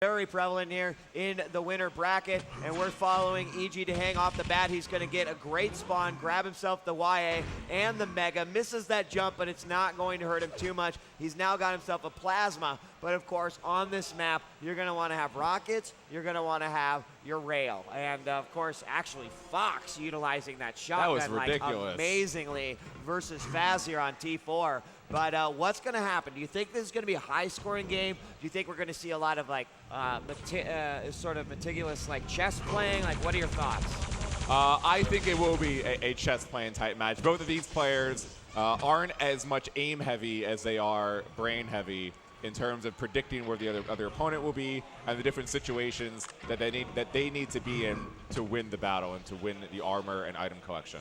Very prevalent here in the winner bracket, and we're following DaHanG off the bat. He's going to get a great spawn, grab himself the YA and the Mega, misses that jump, but it's not going to hurt him too much. He's now got himself a Plasma, but of course on this map, you're going to want to have rockets, you're going to want to have your rail, and of course, actually Fox utilizing that shotgun that was ridiculous. Like amazingly versus Faz here on T4. But what's going to happen? Do you think this is going to be a high-scoring game? Do you think we're going to see a lot of like sort of meticulous like chess playing? Like, what are your thoughts? I think it will be a chess playing type match. Both of these players aren't as much aim heavy as they are brain heavy in terms of predicting where the other opponent will be and the different situations that they need to be in to win the battle and to win the armor and item collection.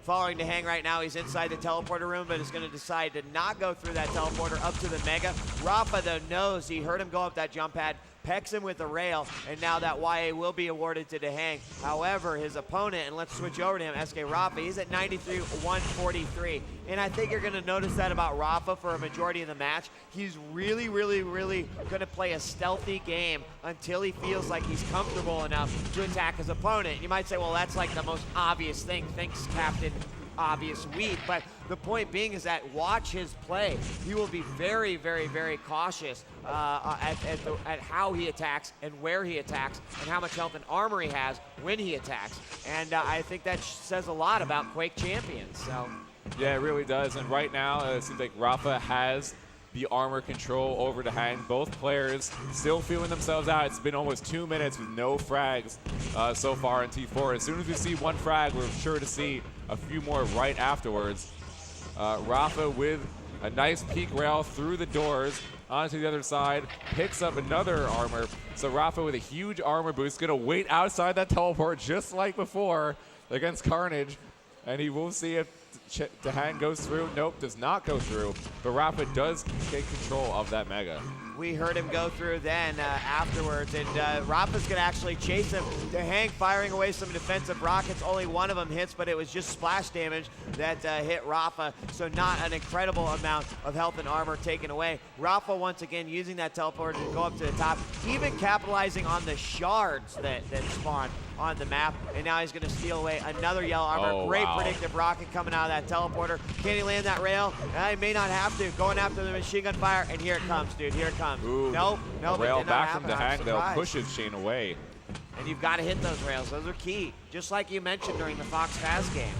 Following DaHanG right now, he's inside the teleporter room, but is going to decide to not go through that teleporter up to the Mega. Rapha, though, knows. He heard him go up that jump pad, pecks him with the rail, and now that YA will be awarded to DaHanG. However, his opponent, and let's switch over to him, SK Rapha, he's at 93, 143. And I think you're going to notice that about Rapha for a majority of the match. He's really going to play a stealthy game until he feels like he's comfortable enough to attack his opponent. You might say, well, that's like the most obvious thing. Thanks, Captain Obvious Wheat. But the point being is that watch his play. He will be very cautious at how he attacks and where he attacks and how much health and armor he has when he attacks. And I think that says a lot about Quake champions. So. Yeah, it really does. And right now, it seems like Rapha has the armor control over DaHanG. Both players still feeling themselves out. It's been almost 2 minutes with no frags so far in T4. As soon as we see one frag, we're sure to see a few more right afterwards. Rapha with a nice peak rail through the doors onto the other side, picks up another armor. So Rapha with a huge armor boost, gonna wait outside that teleport just like before against Carnage. And he will see if DaHanG goes through. Nope, does not go through. But Rapha does take control of that Mega. We heard him go through then afterwards, and Rapha's going to actually chase him. DaHanG firing away some defensive rockets. Only one of them hits, but it was just splash damage that hit Rapha, so not an incredible amount of health and armor taken away. Rapha once again using that teleporter to go up to the top, even capitalizing on the shards that spawn on the map, and now he's going to steal away another yellow armor. Oh, Great wow. Predictive rocket coming out of that teleporter. Can he land that rail? He may not have to. Going after the machine gun fire, and here it comes, dude. Here it comes. Ooh, nope. Rail back from DaHanG, though, pushes Shane away. And you've got to hit those rails. Those are key. Just like you mentioned during the Fox Faz game.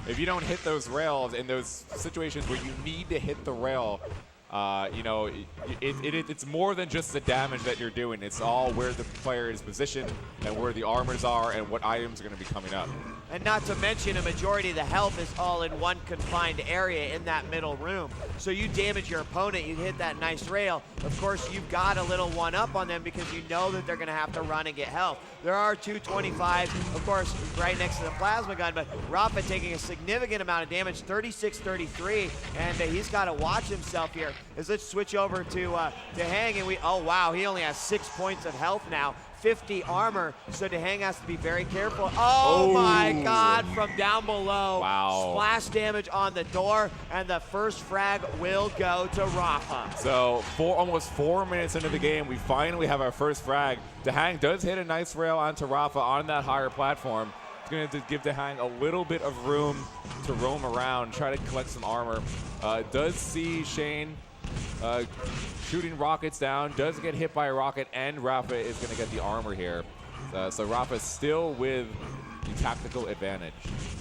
If you don't hit those rails in those situations where you need to hit the rail, you know, it's more than just the damage that you're doing. It's all where the player is positioned and where the armors are and what items are going to be coming up. And not to mention, a majority of the health is all in one confined area in that middle room. So you damage your opponent, you hit that nice rail. Of course, you've got a little one-up on them because you know that they're going to have to run and get health. There are 225s, of course, right next to the plasma gun, but Rapha taking a significant amount of damage, 36-33, and he's got to watch himself here. As let's switch over to DaHanG, and oh wow, he only has 6 points of health now. 50 armor, so DaHanG has to be very careful. Oh my God, from down below. Wow. Splash damage on the door, and the first frag will go to Rapha. So almost 4 minutes into the game, we finally have our first frag. DaHanG does hit a nice rail onto Rapha on that higher platform. It's going to give DaHanG a little bit of room to roam around, try to collect some armor. Does see Shane shooting rockets down, does get hit by a rocket, and Rapha is going to get the armor here. So Rapha still with the tactical advantage.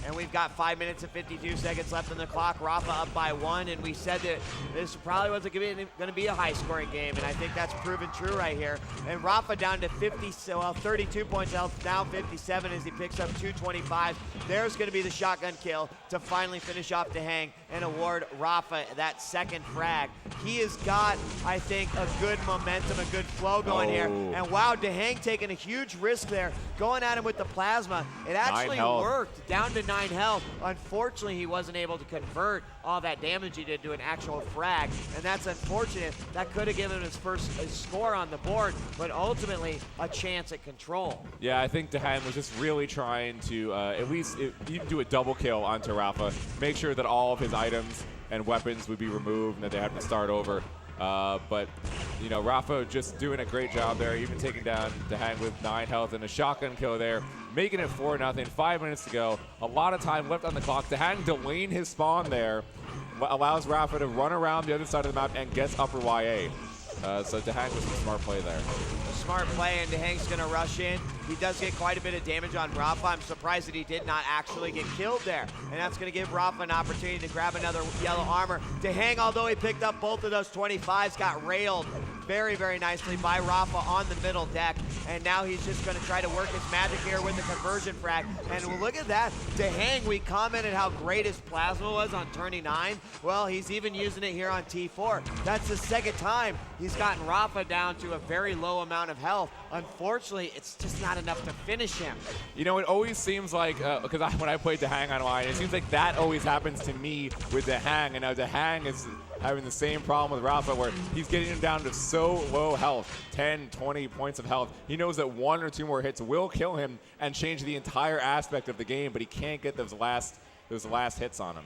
And we've got 5 minutes and 52 seconds left on the clock. Rapha up by 1, and we said that this probably wasn't going to be a high-scoring game, and I think that's proven true right here. And Rapha down to 32 points health, now 57 as he picks up 225. There's going to be the shotgun kill to finally finish off DaHanG and award Rapha that second frag. He has got, I think, a good momentum, a good flow going here. And wow, DaHanG taking a huge risk there, going at him with the plasma. It actually worked, down to 9 health. Unfortunately, he wasn't able to convert all that damage he did to an actual frag, and that's unfortunate. That could have given him his first score on the board, but ultimately a chance at control. Yeah, I think DaHanG was just really trying to at least even do a double kill onto Rapha, make sure that all of his items and weapons would be removed and that they have to start over. But, you know, Rapha just doing a great job there, even taking down DaHanG with 9 health and a shotgun kill there, making it 4-0, 5 minutes to go. A lot of time left on the clock. DaHanG delaying his spawn there allows Rapha to run around the other side of the map and gets upper YA. So DaHanG was a smart play there. A smart play, and DaHanG's going to rush in. He does get quite a bit of damage on Rapha. I'm surprised that he did not actually get killed there. And that's going to give Rapha an opportunity to grab another yellow armor. DaHanG, although he picked up both of those 25s, got railed very, very nicely by Rapha on the middle deck. And now he's just going to try to work his magic here with the conversion frag. And look at that. DaHanG, we commented how great his plasma was on turning 9. Well, he's even using it here on T4. That's the second time he's gotten Rapha down to a very low amount of health. Unfortunately, it's just not enough to finish him. You know, it always seems like, because when I played DaHanG online, it seems like that always happens to me with DaHanG, and now DaHanG is having the same problem with Rapha, where he's getting him down to so low health, 10, 20 points of health. He knows that 1 or 2 more hits will kill him and change the entire aspect of the game, but he can't get those last hits on him.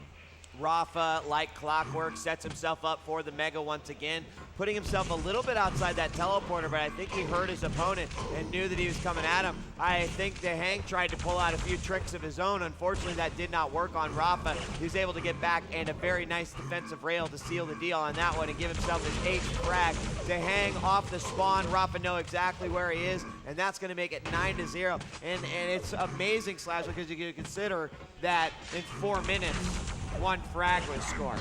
Rapha, like clockwork, sets himself up for the Mega once again, putting himself a little bit outside that teleporter, but I think he heard his opponent and knew that he was coming at him. I think DaHanG tried to pull out a few tricks of his own. Unfortunately, that did not work on Rapha. He was able to get back and a very nice defensive rail to seal the deal on that one and give himself his 8th frag. DaHanG off the spawn. Rapha know exactly where he is, and that's going to make it 9-0. And it's amazing, Slash, because you can consider that in 4 minutes, 1 frag was scored.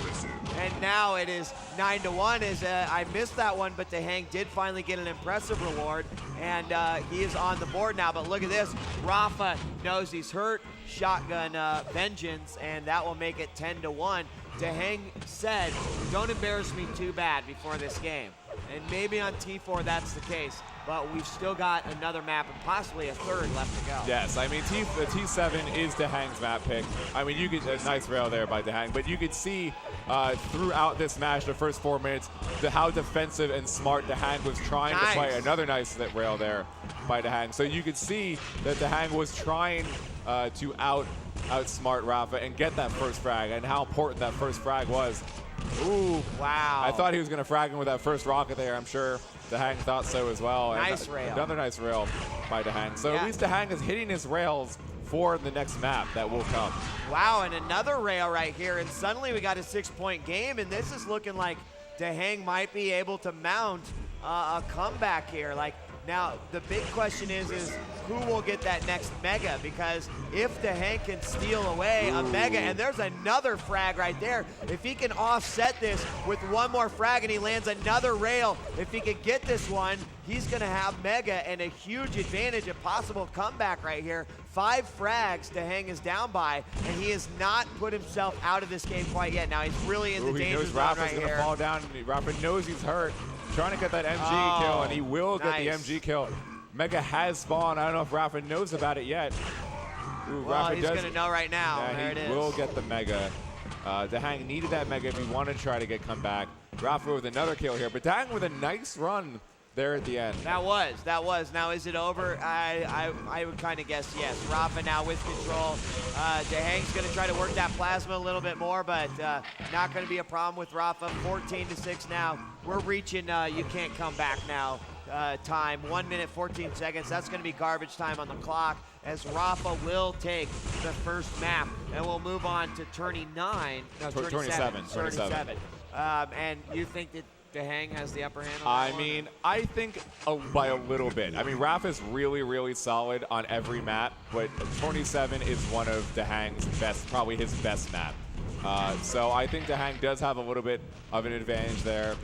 And now it is 9-1. I missed that one, but DaHanG did finally get an impressive reward, and he is on the board now. But look at this. Rapha knows he's hurt. Shotgun vengeance, and that will make it 10-1. DaHanG said, don't embarrass me too bad before this game. And maybe on T4 that's the case, but we've still got another map and possibly a third left to go. Yes, I mean, the T7 is DaHanG's map pick. I mean, you get a nice rail there by DaHanG, but you could see throughout this match, the first 4 minutes, how defensive and smart DaHanG was trying to play. Another nice rail there by DaHanG. So you could see that DaHanG was trying to outsmart Rapha and get that first frag, and how important that first frag was. Ooh, wow. I thought he was going to frag him with that first rocket there. I'm sure DaHanG thought so as well. Nice rail. Another nice rail by DaHanG. So at least DaHanG is hitting his rails for the next map that will come. Wow, and another rail right here, and suddenly we got a 6-point game, and this is looking like DaHanG might be able to mount a comeback here. Now, the big question is who will get that next Mega? Because if DaHanG can steal away a Mega, and there's another frag right there, if he can offset this with 1 more frag and he lands another rail, if he can get this one, he's going to have Mega and a huge advantage, a possible comeback right here. 5 frags DaHanG is down by, and he has not put himself out of this game quite yet. Now he's really in the danger zone right here. He knows Rapha's going to fall down. Rapha knows he's hurt. Trying to get that MG kill, and he will get the MG kill. Mega has spawned. I don't know if Rapha knows about it yet. Ooh, well, he's going to know right now. Yeah, there it is. He will get the Mega. DaHanG needed that Mega if he wanted to try to get comeback. Rapha with another kill here, but DaHanG with a nice run there at the end. That was. Now, is it over? I would kind of guess yes. Rapha now with control. DaHanG's going to try to work that plasma a little bit more, but not going to be a problem with Rapha. 14-6 now. We're reaching you can't come back now time. 1 minute, 14 seconds. That's going to be garbage time on the clock, as Rapha will take the first map, and we'll move on to turning 9. No, 27. And you think that DaHanG has the upper hand on that one? I think by a little bit. I mean, Rapha's really, really solid on every map, but 27 is one of DaHanG's best, probably his best map. So I think DaHanG does have a little bit of an advantage there.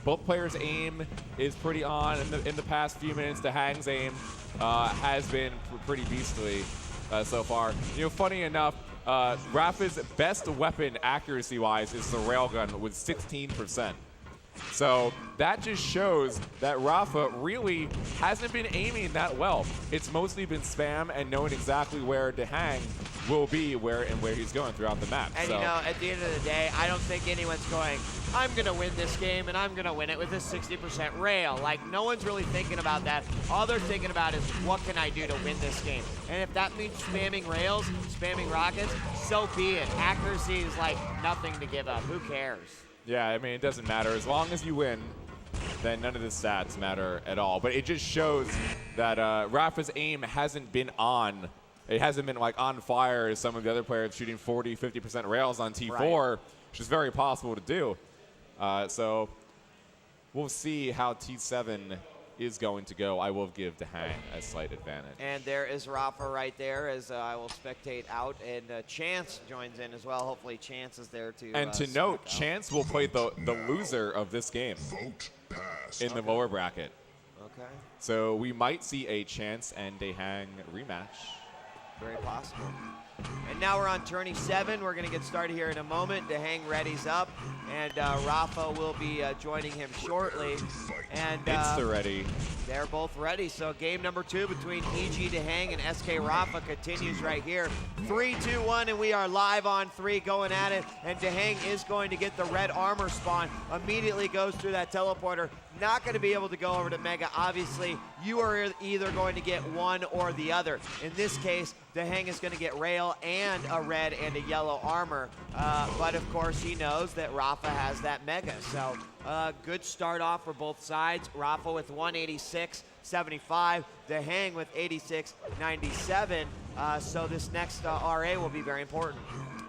Both players' aim is pretty on. In the past few minutes, DaHanG's aim has been pretty beastly so far. You know, funny enough, Rapha's best weapon accuracy-wise is the railgun with 16%. So that just shows that Rapha really hasn't been aiming that well. It's mostly been spam and knowing exactly where DaHanG will be where he's going throughout the map. And you know, at the end of the day, I don't think anyone's going, I'm going to win this game and I'm going to win it with a 60% rail. Like, no one's really thinking about that. All they're thinking about is, what can I do to win this game? And if that means spamming rails, spamming rockets, so be it. Accuracy is like nothing to give up. Who cares? Yeah, I mean, it doesn't matter. As long as you win, then none of the stats matter at all. But it just shows that Rapha's aim hasn't been on. It hasn't been like on fire as some of the other players shooting 40, 50% rails on T4, right, which is very possible to do. So we'll see how T7 is going to go. I will give DaHanG a slight advantage. And there is Rapha right there as I will spectate out, and Chance joins in as well. Hopefully Chance is there to And to note, Chance will play the loser of this game in the lower bracket. Okay. So we might see a Chance and DaHanG rematch. Very possible. And now we're on tourney 7. We're going to get started here in a moment. DaHanG readies up, and Rapha will be joining him shortly. And it's ready. They're both ready. So game number 2 between EG DaHanG and SK Rapha continues right here. 3, 2, 1, and we are live on 3 going at it. And DaHanG is going to get the red armor spawn. Immediately goes through that teleporter. Not going to be able to go over to Mega. Obviously, you are either going to get one or the other. In this case, DaHanG is going to get rail and a red and a yellow armor. But of course, he knows that Rapha has that Mega. So good start off for both sides. Rapha with 186.75, DaHanG with 86.97. So this next RA will be very important.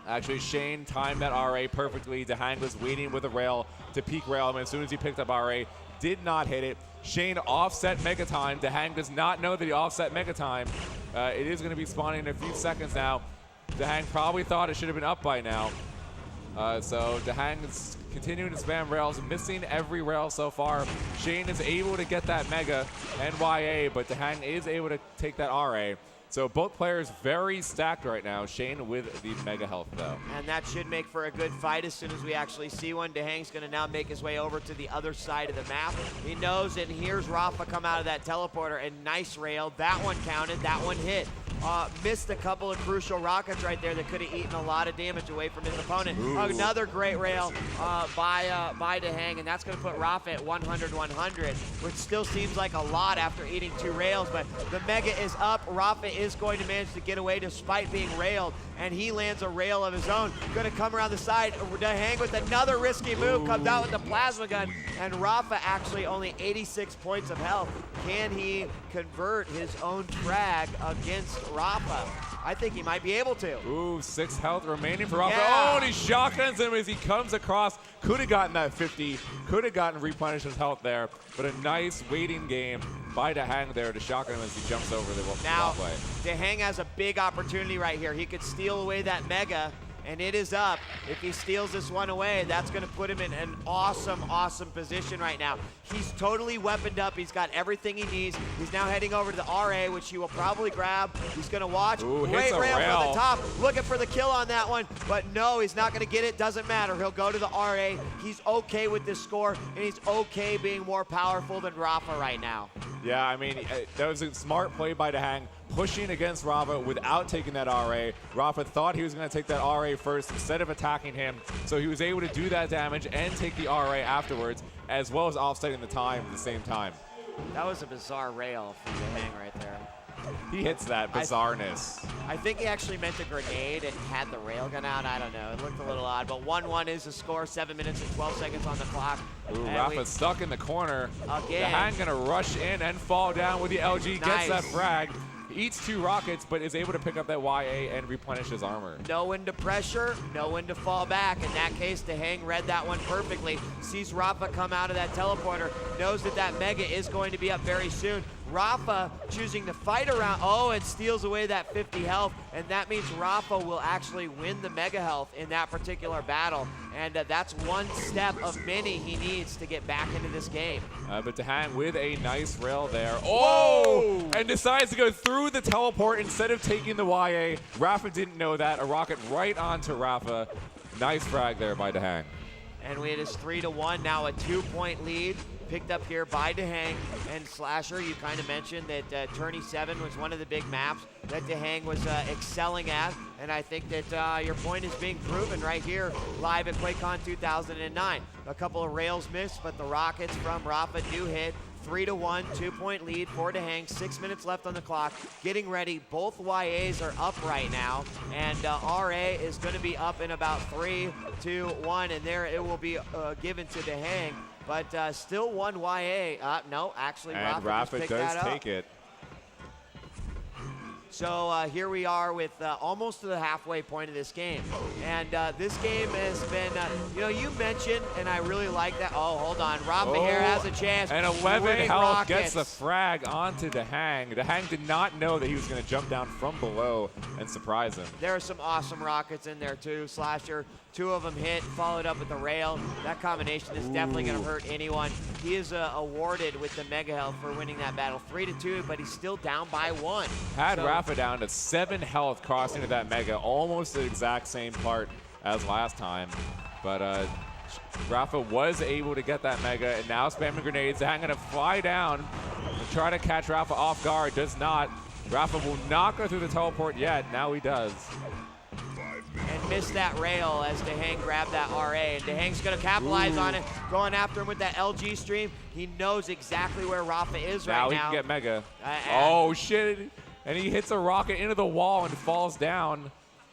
Actually, Shane timed that RA perfectly. DaHanG was waiting with a rail to peak rail him. As soon as he picked up RA, did not hit it. Shane offset Mega Time. DaHanG does not know that he offset Mega Time. It is going to be spawning in a few seconds now. DaHanG probably thought it should have been up by now. So DaHanG is continuing to spam rails, missing every rail so far. Shane is able to get that Mega and YA, but DaHanG is able to take that RA. So both players very stacked right now. Shane with the Mega health, though. And that should make for a good fight as soon as we actually see one. DaHanG's going to now make his way over to the other side of the map. He knows it, and here's Rapha come out of that teleporter, and nice rail. That one counted. That one hit. Missed a couple of crucial rockets right there that could have eaten a lot of damage away from his opponent. Another great rail by DaHanG, and that's going to put Rapha at 100-100, which still seems like a lot after eating 2 rails, but the Mega is up. Rapha is going to manage to get away despite being railed, and he lands a rail of his own. Going to come around the side. DaHanG with another risky move, comes out with the plasma gun, and Rapha actually only 86 points of health. Can he convert his own frag against Rapha? I think he might be able to. Ooh, 6 health remaining for Rapha. Yeah. Oh, and he shotguns him as he comes across. Could have gotten that 50. Could have gotten replenished his health there. But a nice waiting game by DaHanG there to shotgun him as he jumps over the walkway. DaHanG has a big opportunity right here. He could steal away that Mega, and it is up. If he steals this one away, that's going to put him in an awesome, awesome position right now. He's totally weaponed up. He's got everything he needs. He's now heading over to the RA, which he will probably grab. He's going to watch. Ooh, great rail rail from the top. Looking for the kill on that one, but no, he's not going to get it. Doesn't matter. He'll go to the RA. He's okay with this score, and he's okay being more powerful than Rapha right now. Yeah, I mean, that was a smart play by DaHanG, pushing against Rapha without taking that RA. Rapha thought he was going to take that RA first instead of attacking him, so he was able to do that damage and take the RA afterwards, as well as offsetting the time at the same time. That was a bizarre rail from DaHanG right there. He hits that bizarreness. I think he actually meant a grenade and had the railgun out. I don't know. It looked a little odd, but 1-1 is the score. 7 minutes and 12 seconds on the clock. Ooh, Rapha's stuck in the corner. Again. DaHanG gonna rush in and fall down with the LG. Nice. Gets that frag. Eats 2 rockets, but is able to pick up that YA and replenish his armor. Know when to pressure, know when to fall back. In that case, DaHanG read that one perfectly. Sees Rapha come out of that teleporter, knows that that Mega is going to be up very soon. Rapha choosing to fight around, and steals away that 50 health, and that means Rapha will actually win the Mega health in that particular battle, and that's one step of many he needs to get back into this game. But DaHanG with a nice rail there. Oh! And decides to go through the teleport instead of taking the YA. Rapha didn't know that. A rocket right onto Rapha. Nice frag there by DaHanG. And it is 3-1, now a 2-point lead. Picked up here by DaHanG and Slasher. You kind of mentioned that Tourney 7 was one of the big maps that DaHanG was excelling at, and I think that your point is being proven right here live at QuakeCon 2009. A couple of rails missed, but the rockets from Rapha do hit. 3-1, 2-point lead for DaHanG. 6 minutes left on the clock. Getting ready. Both YAs are up right now, and RA is going to be up in about 3, 2, 1, and there it will be given to DaHanG. But still one YA. No, actually, and Rapha does take it. So here we are with almost to the halfway point of this game. And this game has been, you know, you mentioned, and I really like that. Oh, hold on. Rapha here has a chance. And 11 health gets the frag onto DaHanG. DaHanG did not know that he was going to jump down from below and surprise him. There are some awesome rockets in there, too. Slasher, 2 of them hit, followed up with the rail. That combination is definitely going to hurt anyone. He is awarded with the Mega Health for winning that battle. 3-2, but he's still down by 1. Had Rapha down to 7 health crossing to that Mega, almost the exact same part as last time. But Rapha was able to get that Mega, and now spamming grenades. DaHanG going to fly down and try to catch Rapha off guard. Does not. Rapha will not go through the teleport yet. Now he does. And missed that rail as DaHanG grabbed that RA. And DaHanG's going to capitalize on it, going after him with that LG stream. He knows exactly where Rapha is right now. Now he can get Mega. Oh, shit. And he hits a rocket into the wall and falls down,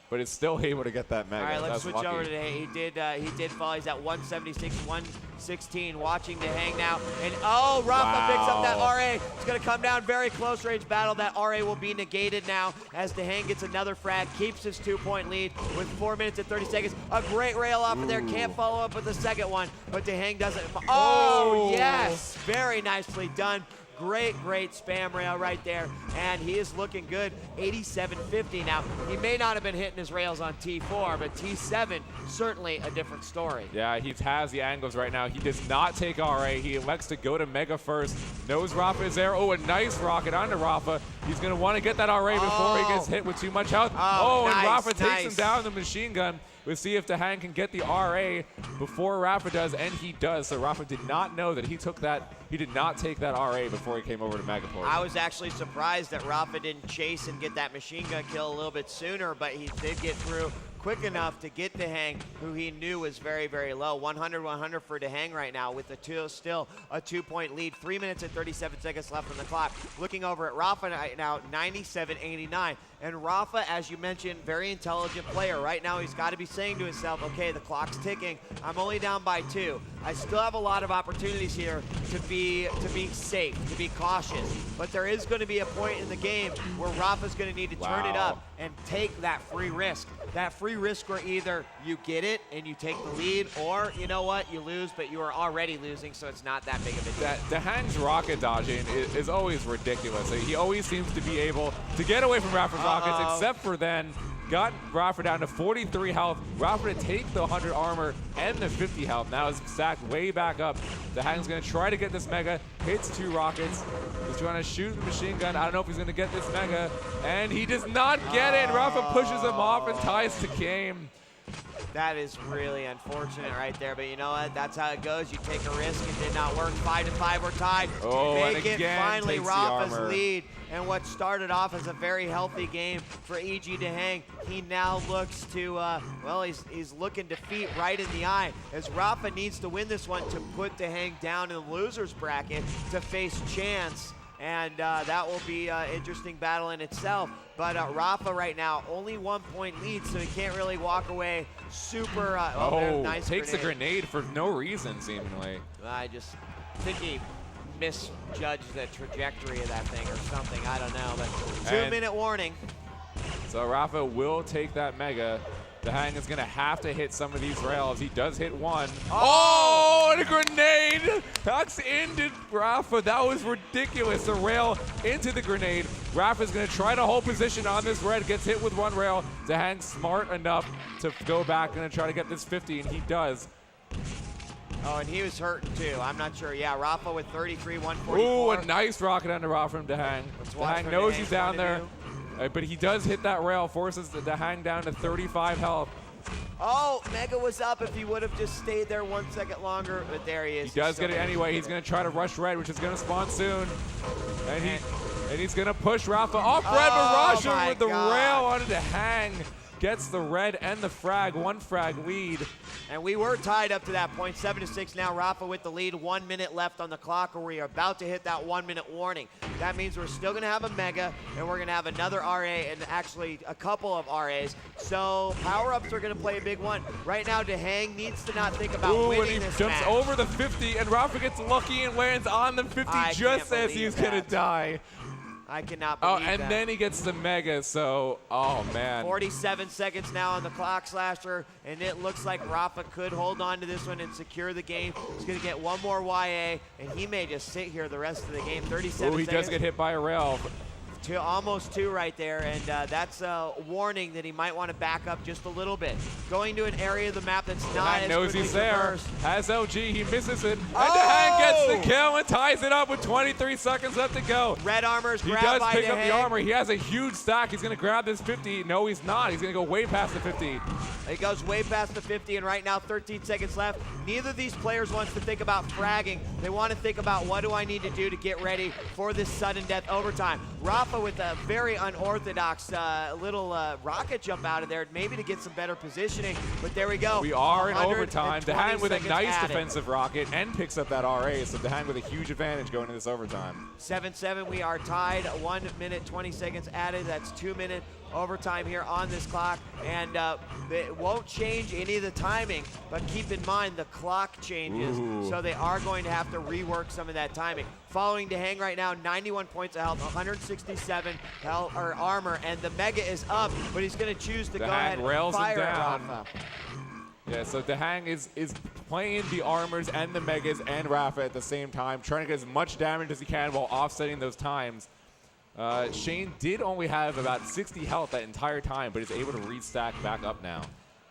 but is still able to get that Mega. All right, let's That's switch over to DaHanG. He did fall. He's at 176, 116. Watching DaHanG now. And oh, Rapha picks up that RA. It's going to come down very close range battle. That RA will be negated now as DaHanG gets another frag, keeps his 2-point lead with 4 minutes and 30 seconds. A great rail off of there. Can't follow up with the second one, but DaHanG doesn't. Oh, yes. Very nicely done. Great spam rail right there, and he is looking good. 87.50 now. He may not have been hitting his rails on T4, but T7, certainly a different story. Yeah, he has the angles right now. He does not take RA. He elects to go to Mega first. Knows Rapha is there. Oh, a nice rocket onto Rapha. He's going to want to get that RA before he gets hit with too much health. Oh, and Rapha takes him down with the machine gun. We'll see if DaHanG can get the RA before Rapha does, and he does. So Rapha did not know that he took that. He did not take that RA before he came over to Megaport. I was actually surprised that Rapha didn't chase and get that machine gun kill a little bit sooner, but he did get through quick enough to get DaHanG, who he knew was very, very low. 100-100 for DaHanG right now with still a 2-point lead. 3 minutes and 37 seconds left on the clock. Looking over at Rapha right now, 97.89. And Rapha, as you mentioned, very intelligent player. Right now, he's got to be saying to himself, okay, the clock's ticking. I'm only down by 2. I still have a lot of opportunities here to be safe, to be cautious. But there is going to be a point in the game where Rapha's going to need to turn it up and take that free risk. That free risk where either you get it and you take the lead, or you know what, you lose, but you are already losing, so it's not that big of a deal. DaHanG's rocket dodging is always ridiculous. He always seems to be able to get away from Rapha's rockets, except for then got Rapha down to 43 health. Rapha to take the 100 armor and the 50 health. Now is stacked way back up. DaHanG's going to try to get this Mega. Hits 2 rockets. He's trying to shoot the machine gun. I don't know if he's going to get this Mega. And he does not get it. Rapha pushes him off and ties the game. That is really unfortunate right there, but you know what? That's how it goes. You take a risk. It did not work. 5-5, we're tied. Make it finally Rapha's lead. And what started off as a very healthy game for EG DaHanG, he now looks to, well, he's looking defeat right in the eye, as Rapha needs to win this one to put DaHanG down in the loser's bracket to face Chance. And that will be an interesting battle in itself. But Rapha right now, only 1-point lead, so he can't really walk away super. Nice takes a grenade for no reason, seemingly. I just think he misjudged the trajectory of that thing or something. I don't know, but 2-minute warning. So Rapha will take that Mega. DaHanG is going to have to hit some of these rails. He does hit one. Oh, and a grenade! That's ended Rapha. That was ridiculous. The rail into the grenade. Rapha's going to try to hold position on this red. Gets hit with one rail. DaHanG smart enough to go back and try to get this 50, and he does. Oh, and he was hurting too. I'm not sure. Yeah, Rapha with 33, 144. Ooh, a nice rocket under Rapha from DaHanG. DaHanG knows he's down there. But he does hit that rail, forces the DaHanG down to 35 health. Oh, Mega was up if he would have just stayed there 1 second longer, but there he is. He does get it anyway. He's going to try to rush red, which is going to spawn soon. And he's going to push Rapha off red, but rush him with the rail onto DaHanG. gets the red and the frag, 1 frag lead. And we were tied up to that point, 7-6 now. Rapha with the lead, 1 minute left on the clock, or we are about to hit that 1 minute warning. That means we're still gonna have a Mega, and we're gonna have another RA, and actually a couple of RAs. So power-ups are gonna play a big one. Right now, DaHanG needs to not think about winning this jumps match. over the 50, and Rapha gets lucky and lands on the 50 just as he's gonna die. I cannot believe that. Oh, and then he gets the Mega, so, oh man. 47 seconds now on the clock, Slasher, and it looks like Rapha could hold on to this one and secure the game. He's going to get one more YA, and he may just sit here the rest of the game. 37 he seconds. does get hit by a rail. Almost 2 right there, and that's a warning that he might want to back up just a little bit. Going to an area of the map that's not as knows he's there. traversed. Has LG, he misses it. And DaHanG gets the kill and ties it up with 23 seconds left to go. Red armor's He grabbed does by pick up the DaHanG. armor. He has a huge stack. He's going to grab this 50. No, he's not. He's going to go way past the 50. He goes way past the 50, and right now 13 seconds left. Neither of these players wants to think about fragging. They want to think about what do I need to do to get ready for this sudden death overtime. Rapha with a very unorthodox little rocket jump out of there, maybe to get some better positioning, but there we go. We are in overtime. DaHanG with a nice added. defensive rocket and picks up that RA, so DaHanG with a huge advantage going into this overtime. 7-7, we are tied. 1 minute, 20 seconds added. That's 2 minute overtime here on this clock, and it won't change any of the timing, but keep in mind the clock changes, so they are going to have to rework some of that timing. Following DaHanG right now, 91 points of health, 167 health or armor, and the Mega is up, but he's going to choose to go ahead and fire at Rapha. Yeah, so DaHanG is playing the armors and the Megas and Rapha at the same time, trying to get as much damage as he can while offsetting those times. Shane did only have about 60 health that entire time, but is able to restack back up now.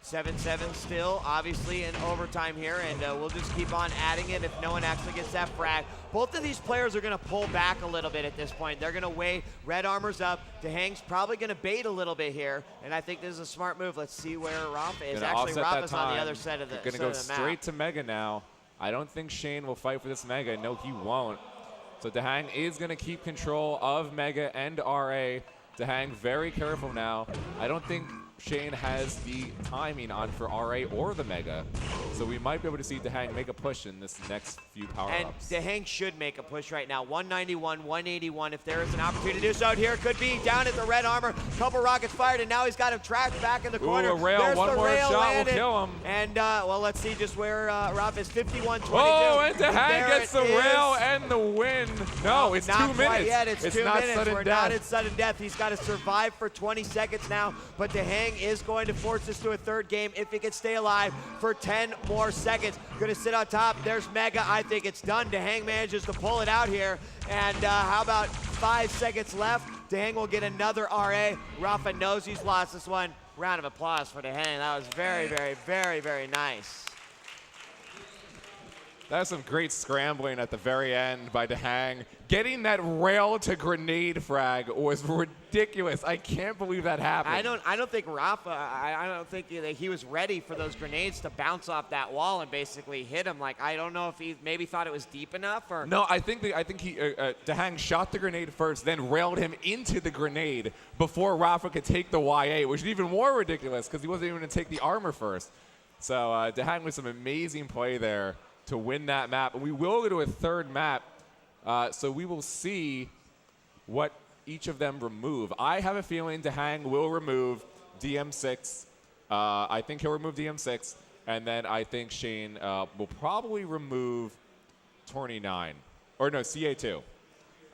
7-7 still, obviously in overtime here, and we'll just keep on adding it if no one actually gets that frag. Both of these players are going to pull back a little bit at this point. They're going to weigh red armor's up. DaHanG's probably going to bait a little bit here, and I think this is a smart move. Let's see where Rapha is. Actually, Rapha's on the other side of the map. Going to go straight to Mega now. I don't think Shane will fight for this Mega. No, he won't. So DaHanG is going to keep control of Mega and RA. DaHanG very careful now. I don't think Shane has the timing on for RA or the Mega, so we might be able to see DaHanG make a push in this next few power-ups. And DaHanG should make a push right now. 191, 181. If there is an opportunity to do so out here, could be down at the red armor. Couple rockets fired, and now he's got him trapped back in the corner. A rail. There's One the more rail shot landed. will kill him. And well, let's see just where Rapha is. 51-22. Oh, and DaHanG gets the is. rail and the win. No, it's not 2 quite minutes. yet. It's 2 not minutes. Sudden We're death. not in sudden death. He's got to survive for 20 seconds now, but DaHanG is going to force this to a third game if he can stay alive for 10 more seconds. Going to sit on top. There's Mega. I think it's done. DaHanG manages to pull it out here. And how about 5 seconds left? DaHanG will get another RA. Rapha knows he's lost this one. Round of applause for DaHanG. That was very, very, very, very nice. That was some great scrambling at the very end by DaHanG. Getting that rail to grenade frag was ridiculous. I can't believe that happened. I don't think Rapha, I don't think that he was ready for those grenades to bounce off that wall and basically hit him. Like, I don't know if he maybe thought it was deep enough or. No, I think DaHanG shot the grenade first, then railed him into the grenade before Rapha could take the YA, which is even more ridiculous because he wasn't even going to take the armor first. So DaHanG with some amazing play there to win that map. And we will go to a third map, so we will see what each of them remove. I have a feeling DaHanG will remove DM6. I think he'll remove DM6, and then I think Shane will probably remove 29. Or no, CA2.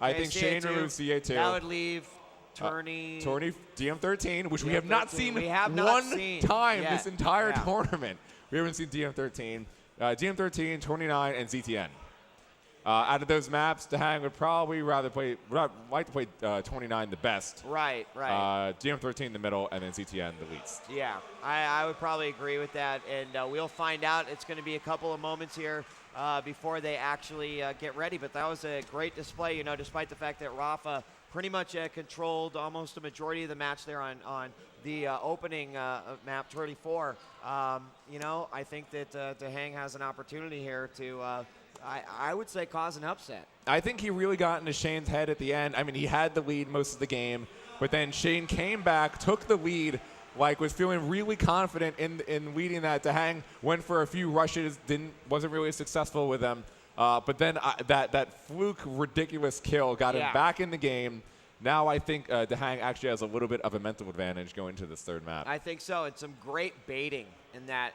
I think Shane removes CA2. That would leave Tourney. Tourney DM13, which we have not seen one time this entire tournament. We haven't seen DM13. DM13, 29, and ZTN. Out of those maps, DaHanG would probably like to play 29 the best. Right. DM13 in the middle, and then ZTN the least. Yeah, I would probably agree with that, and we'll find out. It's going to be a couple of moments here before they actually get ready, but that was a great display, you know, despite the fact that Rapha pretty much controlled almost a majority of the match there on the opening map 34. You know, I think that DaHanG has an opportunity here to, I would say, cause an upset. I think he really got into Shane's head at the end. I mean, he had the lead most of the game, but then Shane came back, took the lead, like was feeling really confident in leading that. DaHanG went for a few rushes, wasn't really successful with them. But then that fluke ridiculous kill got him back in the game. Now I think DaHanG actually has a little bit of a mental advantage going to this third map. I think so, and some great baiting in that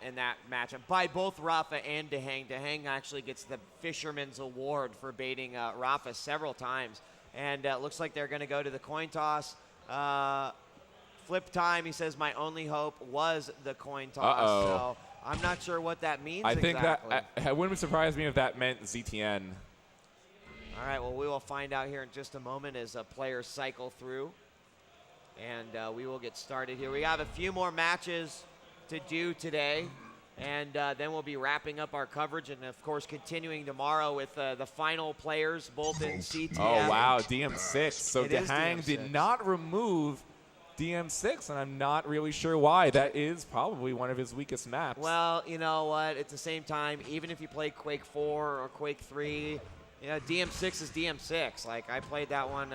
matchup by both Rapha and DaHanG. DaHanG actually gets the Fisherman's Award for baiting Rapha several times, and it looks like they're going to go to the coin toss. Flip time, he says, my only hope was the coin toss. So I'm not sure what that means exactly. Think that it wouldn't surprise me if that meant ZTN. All right, well, we will find out here in just a moment as players cycle through. And we will get started here. We have a few more matches to do today. And then we'll be wrapping up our coverage and, of course, continuing tomorrow with the final players, both in CTF. Oh, wow, DM6. So DaHanG DM6. did not remove DM6, and I'm not really sure why. That is probably one of his weakest maps. Well, you know what? At the same time, even if you play Quake 4 or Quake 3, you know, DM6 is DM6. Like, I played that one,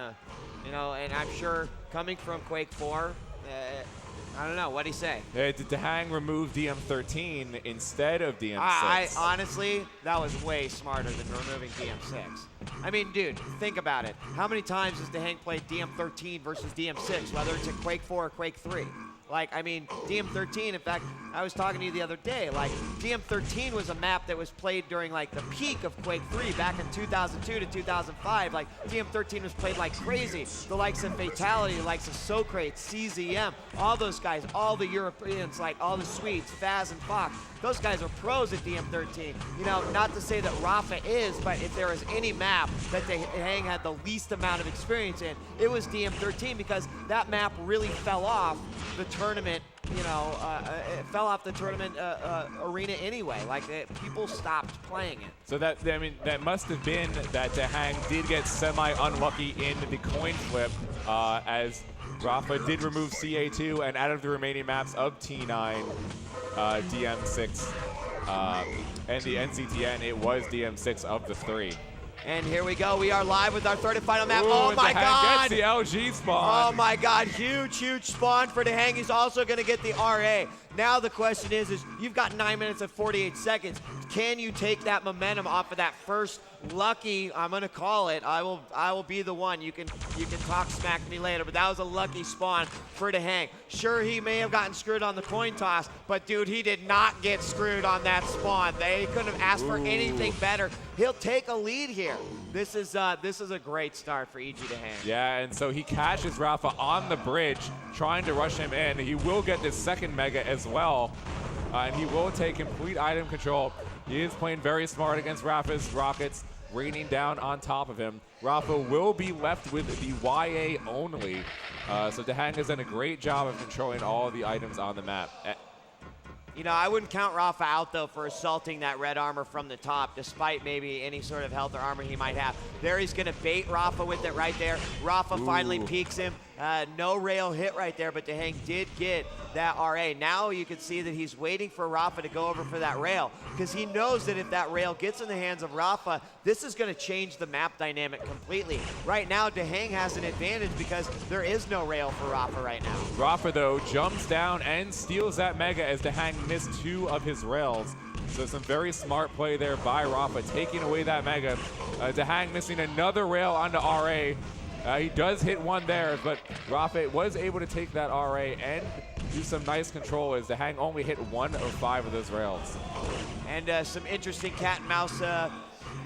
you know, and I'm sure coming from Quake 4, I don't know. What do you say? Did DaHanG remove DM13 instead of DM6? I honestly, that was way smarter than removing DM6. I mean, dude, think about it. How many times has DaHanG played DM13 versus DM6, whether it's in Quake 4 or Quake 3? Like, I mean, DM13, in fact, I was talking to you the other day, like, DM13 was a map that was played during, like, the peak of Quake 3 back in 2002 to 2005. Like, DM13 was played like crazy. The likes of Fatality, the likes of Socrates, CZM, all those guys, all the Europeans, like, all the Swedes, Faz and Fox, those guys are pros at DM13. You know, not to say that Rapha is, but if there is any map that DaHanG had the least amount of experience in, it was DM13 because that map really fell off the tournament, you know, it fell off the tournament arena anyway. Like, people stopped playing it. So that, I mean, that must have been that DaHanG did get semi-unlucky in the coin flip, as Rapha did remove CA2, and out of the remaining maps of T9, DM6, and the NCTN, it was DM6 of the three. And here we go. We are live with our third and final map. Ooh, oh my God! Gets the LG spawn. Oh my God! Huge, huge spawn for DaHanG. He's also going to get the RA. Now the question is you've got 9 minutes and 48 seconds. Can you take that momentum off of that first lucky? I'm going to call it. I will be the one. You can talk smack to me later, but that was a lucky spawn for DaHanG. Sure, he may have gotten screwed on the coin toss, but dude, he did not get screwed on that spawn. They couldn't have asked for anything better. He'll take a lead here. This is a great start for EG DaHanG. Yeah, and so he catches Rapha on the bridge, trying to rush him in. He will get this second mega as well, and he will take complete item control. He is playing very smart against Rapha's rockets, raining down on top of him. Rapha will be left with the YA only. So DaHanG has done a great job of controlling all of the items on the map. You know, I wouldn't count Rapha out, though, for assaulting that red armor from the top, despite maybe any sort of health or armor he might have. There he's going to bait Rapha with it right there. Rapha finally peeks him. No rail hit right there, but DaHanG did get that RA. Now you can see that he's waiting for Rapha to go over for that rail, because he knows that if that rail gets in the hands of Rapha, this is going to change the map dynamic completely. Right now, DaHanG has an advantage because there is no rail for Rapha right now. Rapha, though, jumps down and steals that mega as DaHanG missed 2 of his rails. So some very smart play there by Rapha, taking away that mega. DaHanG missing another rail onto RA. He does hit one there, but Rapha was able to take that RA and do some nice control as DaHanG only hit 1 of 5 of those rails. And some interesting cat and mouse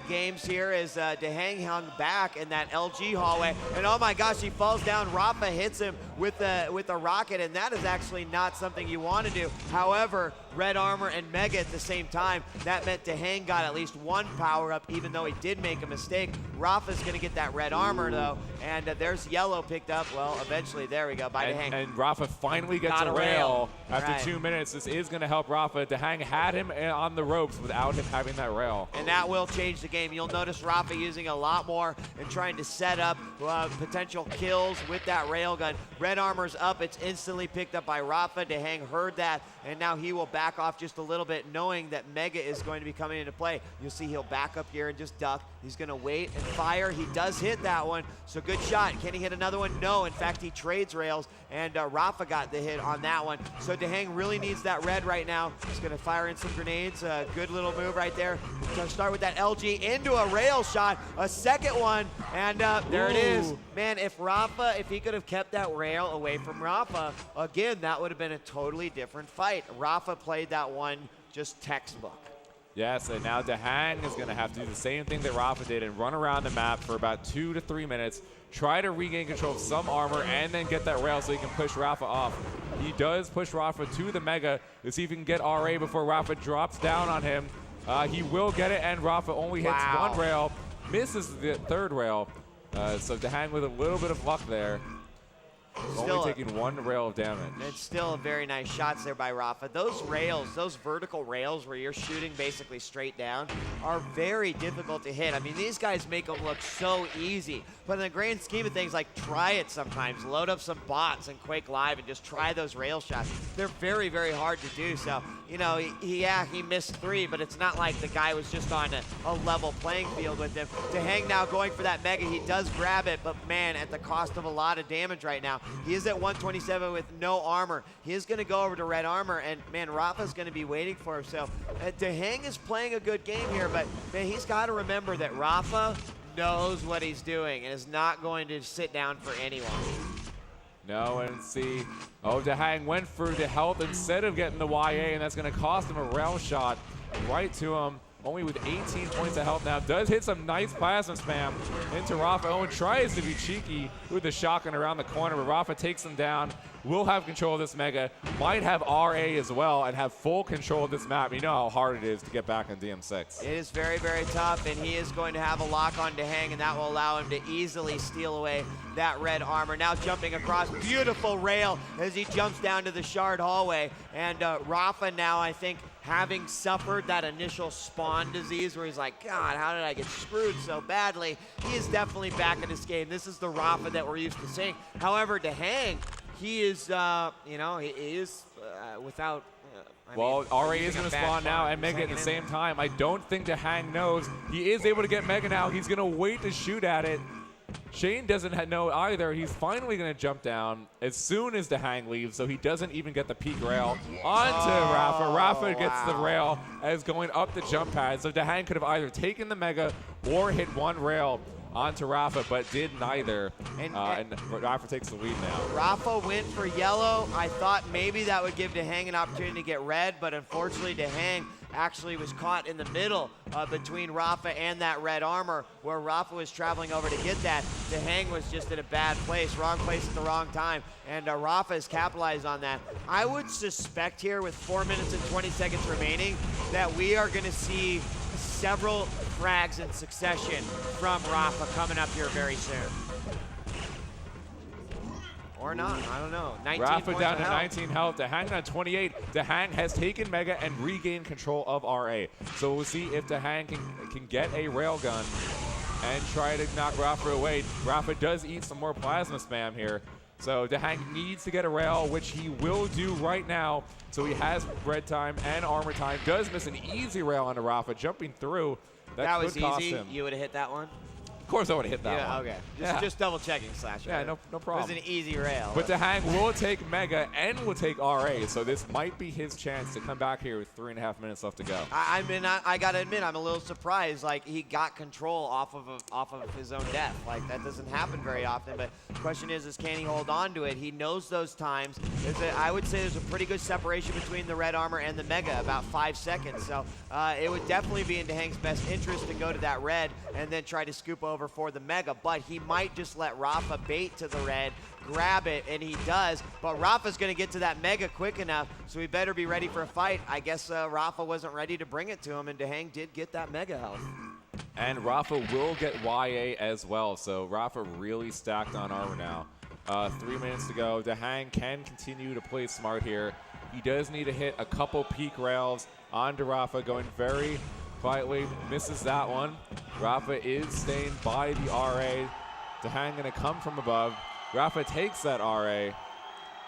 games here as DaHanG hung back in that LG hallway. And oh my gosh, he falls down. Rapha hits him with a rocket, and that is actually not something you want to do. However, red armor and mega at the same time, that meant DaHanG got at least 1 power-up, even though he did make a mistake. Rapha's going to get that red armor, though, and there's yellow picked up. Well, eventually, there we go, by DaHanG. And Rapha finally gets a rail. After 2 minutes. This is going to help Rapha. DaHanG had him on the ropes without him having that rail. And that will change the game. You'll notice Rapha using a lot more and trying to set up potential kills with that railgun. Red armor's up. It's instantly picked up by Rapha. DaHanG heard that, and now he will back off just a little bit, knowing that mega is going to be coming into play. You'll see he'll back up here and just duck. He's going to wait and fire. He does hit that one, so good shot. Can he hit another one? No. In fact, he trades rails, and Rapha got the hit on that one. So DaHanG really needs that red right now. He's going to fire in some grenades. Good little move right there. To start with that LG into a rail shot, a second one, and there it is. Man, if Rapha, if he could have kept that rail away from Rapha, again, that would have been a totally different fight. Rapha played that one just textbook. Yes, and now DaHanG is going to have to do the same thing that Rapha did and run around the map for about 2 to 3 minutes, try to regain control of some armor, and then get that rail so he can push Rapha off. He does push Rapha to the Mega to see if he can get RA before Rapha drops down on him. He will get it, and Rapha only hits one rail, misses the third rail. So DaHanG with a little bit of luck there. Still only taking one rail of damage. It's still a very nice shots there by Rapha. Those rails, those vertical rails where you're shooting basically straight down are very difficult to hit. I mean, these guys make them look so easy. But in the grand scheme of things, like, try it sometimes. Load up some bots in Quake Live and just try those rail shots. They're very, very hard to do. So, you know, he missed 3, but it's not like the guy was just on a level playing field with him. DaHanG now going for that Mega. He does grab it, but man, at the cost of a lot of damage right now. He is at 127 with no armor. He is going to go over to red armor, and man, Rapha's going to be waiting for him. So DaHanG is playing a good game here, but man, he's got to remember that Rapha knows what he's doing and is not going to sit down for anyone. No, and see, DaHanG went for the health instead of getting the YA, and that's going to cost him a rail shot right to him. Only with 18 points of health now. Does hit some nice plasma spam into Rapha. Owen tries to be cheeky with the shotgun around the corner, but Rapha takes him down. Will have control of this Mega. Might have RA as well and have full control of this map. You know how hard it is to get back on DM6. It is very, very tough, and he is going to have a lock on DaHanG, and that will allow him to easily steal away that red armor. Now jumping across, beautiful rail as he jumps down to the shard hallway. And Rapha now, I think, having suffered that initial spawn disease where he's like, God, how did I get screwed so badly? He is definitely back in this game. This is the Rapha that we're used to seeing. However, DaHanG, he is, you know, he is without... Well, RA is going to spawn now and Mega at the same time. I don't think DaHanG knows. He is able to get Mega now. He's going to wait to shoot at it. Shane doesn't know either. He's finally going to jump down as soon as DaHanG leaves, so he doesn't even get the peak rail onto Rapha. Rapha gets the rail as going up the jump pad, so DaHanG could have either taken the Mega or hit one rail onto Rapha, but did neither. And Rapha takes the lead now. Rapha went for yellow. I thought maybe that would give DaHanG an opportunity to get red, but unfortunately DaHanG actually was caught in the middle between Rapha and that red armor, where Rapha was traveling over to get that. DaHanG was just in a bad place, wrong place at the wrong time, and Rapha has capitalized on that. I would suspect here with 4 minutes and 20 seconds remaining that we are going to see several frags in succession from Rapha coming up here very soon. Or not, I don't know. 19 Rapha down to health. 19 health, DaHanG on 28. DaHanG has taken Mega and regained control of RA. So we'll see if DaHanG can get a railgun and try to knock Rapha away. Rapha does eat some more plasma spam here. So DaHanG needs to get a rail, which he will do right now. So he has red time and armor time. Does miss an easy rail onto Rapha, jumping through. That was could cost easy. him. You would have hit that one? Of course I would have hit that one. Okay. Just double checking, Slash. Yeah, no problem. It was an easy rail. But DaHanG will take Mega and will take RA, so this might be his chance to come back here with 3.5 minutes left to go. I mean, I gotta admit, I'm a little surprised. Like, he got control off of his own death. Like, that doesn't happen very often. But the question is can he hold on to it? He knows those times. I would say there's a pretty good separation between the red armor and the Mega, about 5 seconds. So it would definitely be in DaHanG's best interest to go to that red and then try to scoop over for the Mega. But he might just let Rapha bait to the red, grab it, and he does. But Rapha's going to get to that Mega quick enough, so he better be ready for a fight. I guess Rapha wasn't ready to bring it to him, and DaHanG did get that Mega health. And Rapha will get YA as well, so Rapha really stacked on armor now. 3 minutes to go. DaHanG can continue to play smart here. He does need to hit a couple peak rails onto Rapha, going very quietly, misses that one. Rapha is staying by the RA. DaHanG gonna come from above. Rapha takes that RA.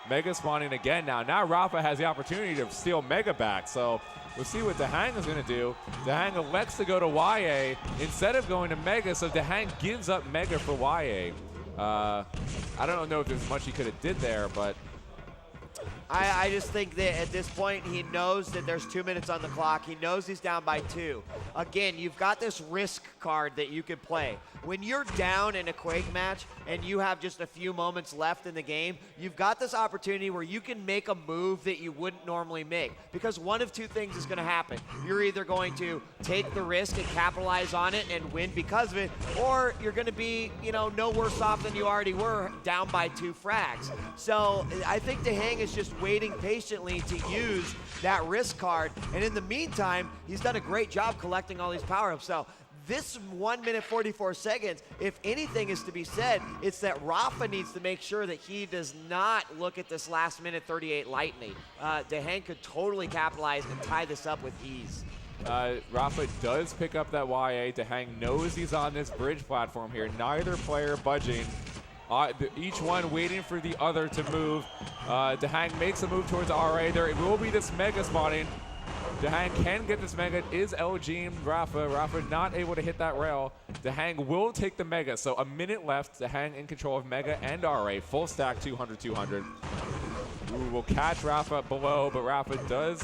Mega spawning again now. Now Rapha has the opportunity to steal Mega back. So we'll see what DaHanG is going to do. DaHanG elects to go to YA instead of going to Mega, so DaHanG gives up Mega for YA. I don't know if there's much he could have did there, but I just think that at this point he knows that there's 2 minutes on the clock. He knows he's down by 2. Again, you've got this risk card that you could play. When you're down in a Quake match and you have just a few moments left in the game, you've got this opportunity where you can make a move that you wouldn't normally make. Because one of two things is going to happen. You're either going to take the risk and capitalize on it and win because of it, or you're going to be, no worse off than you already were, down by 2 frags. So I think DaHanG is just waiting patiently to use that risk card. And in the meantime, he's done a great job collecting all these power-ups. So this 1 minute 44 seconds, if anything is to be said, it's that Rapha needs to make sure that he does not look at this last minute 38 lightly. DaHanG could totally capitalize and tie this up with ease. Rapha does pick up that YA. DaHanG knows he's on this bridge platform here. Neither player budging. Each one waiting for the other to move. DaHanG makes a move towards RA. There will be this Mega spawning. DaHanG can get this Mega. It is LG'ing Rapha. Rapha not able to hit that rail. DaHanG will take the Mega. So a minute left. DaHanG in control of Mega and RA. Full stack 200-200. Will catch Rapha below, but Rapha does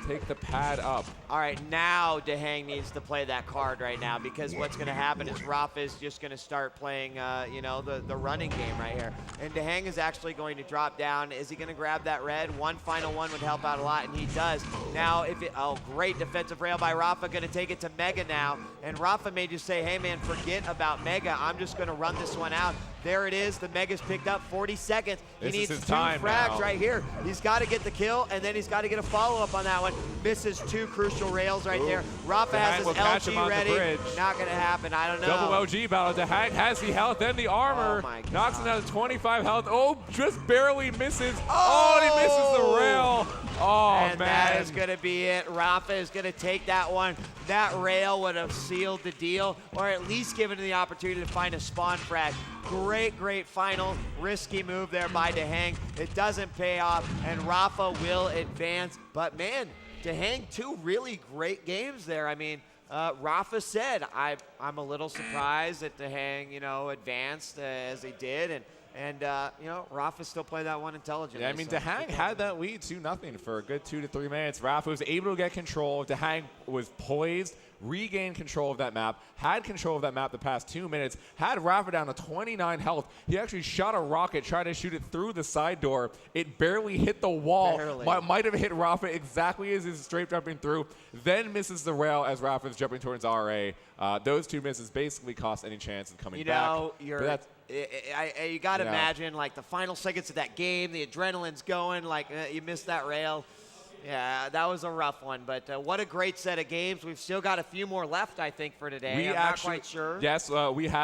take the pad up. All right, now DaHanG needs to play that card right now, because what's going to happen is Rapha is just going to start playing, the running game right here. And DaHanG is actually going to drop down. Is he going to grab that red? One final one would help out a lot, and he does. Now, great defensive rail by Rapha, going to take it to Mega now. And Rapha may just say, hey, man, forget about Mega. I'm just going to run this one out. There it is. The Mega's picked up. 40 seconds. He needs 2 frags right here. He's got to get the kill, and then he's got to get a follow-up on that one. Misses 2 crucial rails right there. Rapha has his LG ready. Not going to happen. I don't know. Double LG battle. DaHanG has the health and the armor. Oh my God. Knocks him down to 25 health. Oh, just barely misses. Oh, and he misses the rail. Oh, and man. That is going to be it. Rapha is going to take that one. That rail would have sealed the deal, or at least given him the opportunity to find a spawn frag. Great final risky move there by DaHanG. It doesn't pay off, and Rapha will advance. But man, DaHanG, 2 really great games there. I mean, Rapha said, I'm a little surprised that DaHanG, advanced as he did, and Rapha still played that one intelligently. Yeah, I mean, DaHanG had that lead 2-0 for a good 2 to 3 minutes. Rapha was able to get control. DaHanG was poised, regained control of that map, had control of that map the past 2 minutes, had Rapha down to 29 health. He actually shot a rocket, tried to shoot it through the side door. It barely hit the wall. Might have hit Rapha exactly as he's straight jumping through, then misses the rail as Rapha's jumping towards RA. Those 2 misses basically cost any chance of coming back. You got to imagine, like, the final seconds of that game, the adrenaline's going, like, you missed that rail. Yeah, that was a rough one, but what a great set of games. We've still got a few more left, I think, for today. I'm not quite sure. Yes, we have.